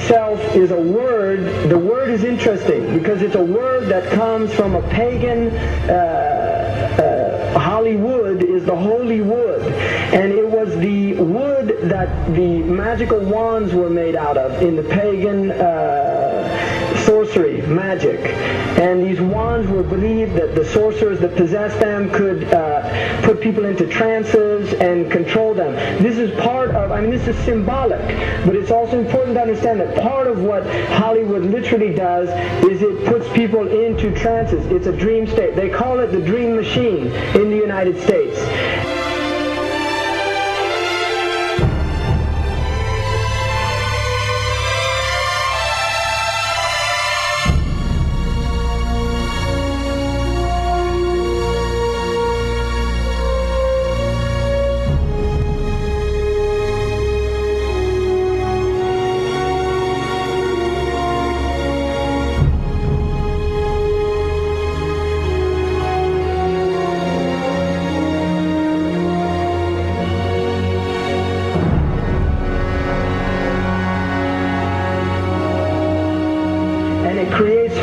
itself is a word. The word is interesting because it's a word that comes from a pagan. Hollywood is the holy wood, and it was the wood that the magical wands were made out of in the pagan sorcery, magic. And these wands were believed that the sorcerers that possessed them could put people into trances and control them. This is part of, this is symbolic, but it's also important to understand that part of what Hollywood literally does is it puts people into trances. It's a dream state. They call it the dream machine in the United States.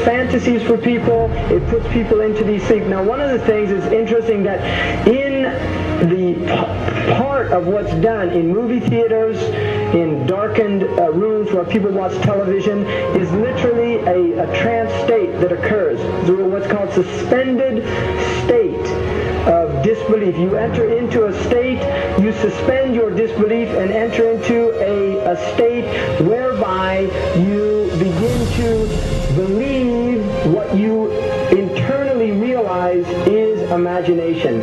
Fantasies for people, it puts people into these sleep. Now, one of the things is interesting that in the part of what's done in movie theaters, in darkened rooms where people watch television, is literally a trance state that occurs. What's called suspended state of disbelief. You enter into a state, you suspend your disbelief and enter into a state whereby you begin to believe what you internally realize is imagination.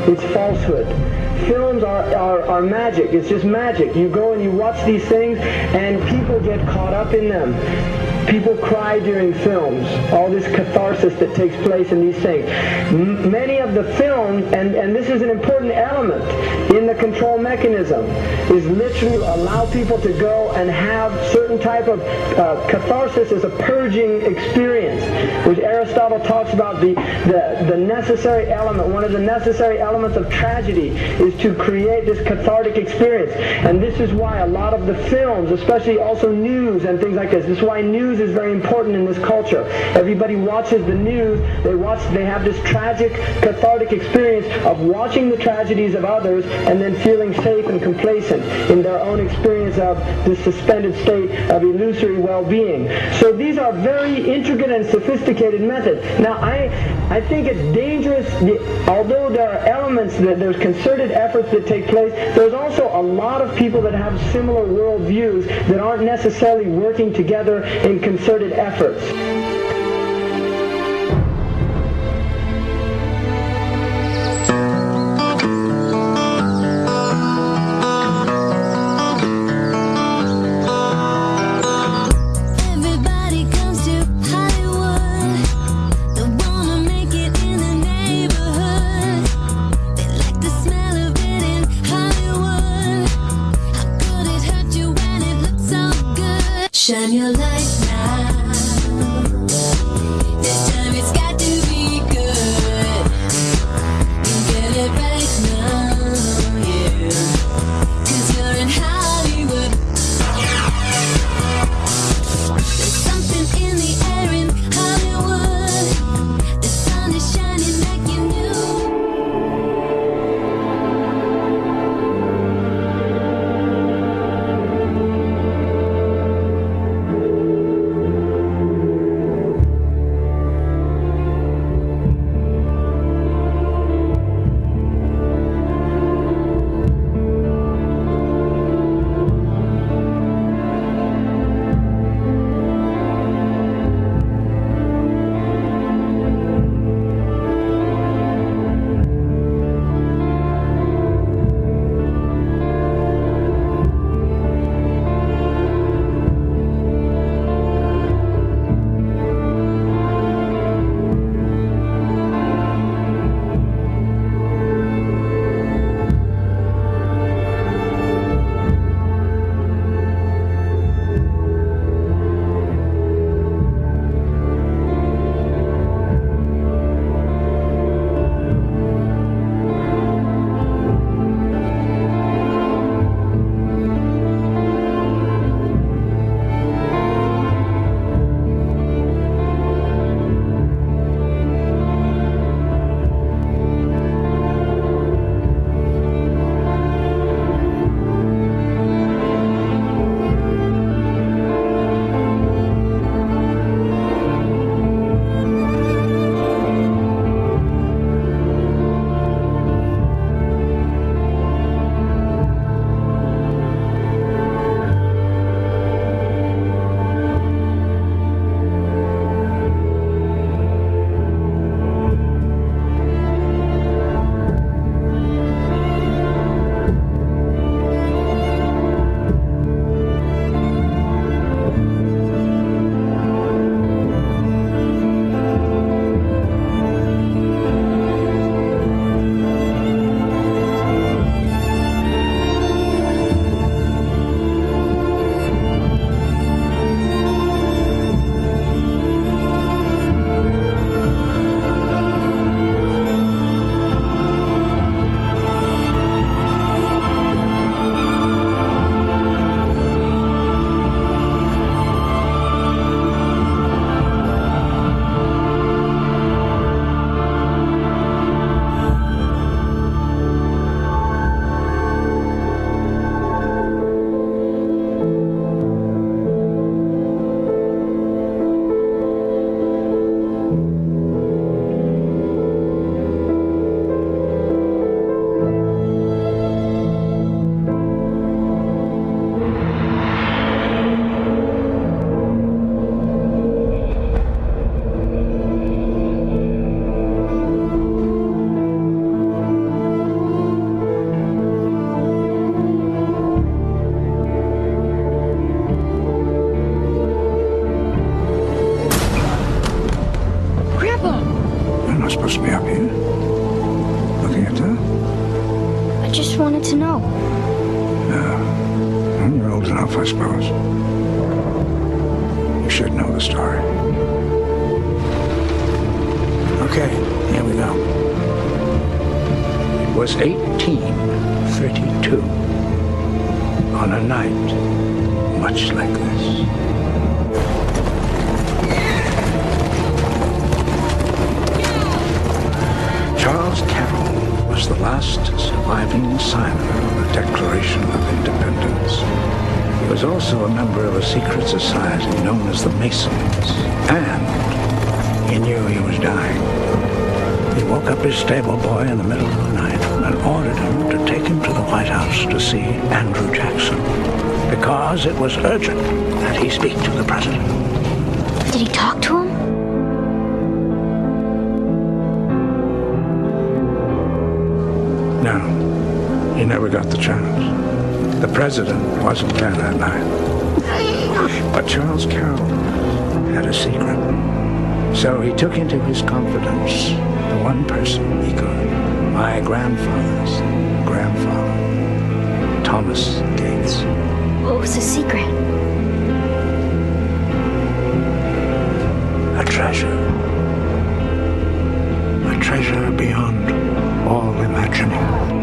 It's falsehood. Films are magic. It's just magic. You go and you watch these things and people get caught up in them. People cry during films, all this catharsis that takes place in these things. Many of the films, and this is an important element in the control mechanism, is literally allow people to go and have certain type of catharsis as a purging experience, which Aristotle talks about the necessary element. One of the necessary elements of tragedy is to create this cathartic experience. And this is why a lot of the films, especially also news and things like this is why news is very important in this culture. Everybody watches the news. They have this tragic, cathartic experience of watching the tragedies of others and then feeling safe and complacent in their own experience of this suspended state of illusory well-being. So these are very intricate and sophisticated methods. Now, I think it's dangerous, although there are elements, there's concerted efforts that take place, there's also a lot of people that have similar worldviews that aren't necessarily working together in concerted efforts. Shine your light now. not supposed to be up here. Looking at that? I just wanted to know. Well, you're old enough, I suppose. You should know the story. Okay, here we go. It was 1832. On a night much like this. Charles Carroll was the last surviving signer of the Declaration of Independence. He was also a member of a secret society known as the Masons, and he knew he was dying. He woke up his stable boy in the middle of the night and ordered him to take him to the White House to see Andrew Jackson, because it was urgent that he speak to the president. Did he talk to him? No, he never got the chance. The president wasn't there that night. But Charles Carroll had a secret. So he took into his confidence the one person he could. My grandfather's grandfather, Thomas Gates. What was the secret? A treasure. A treasure beyond all imagining.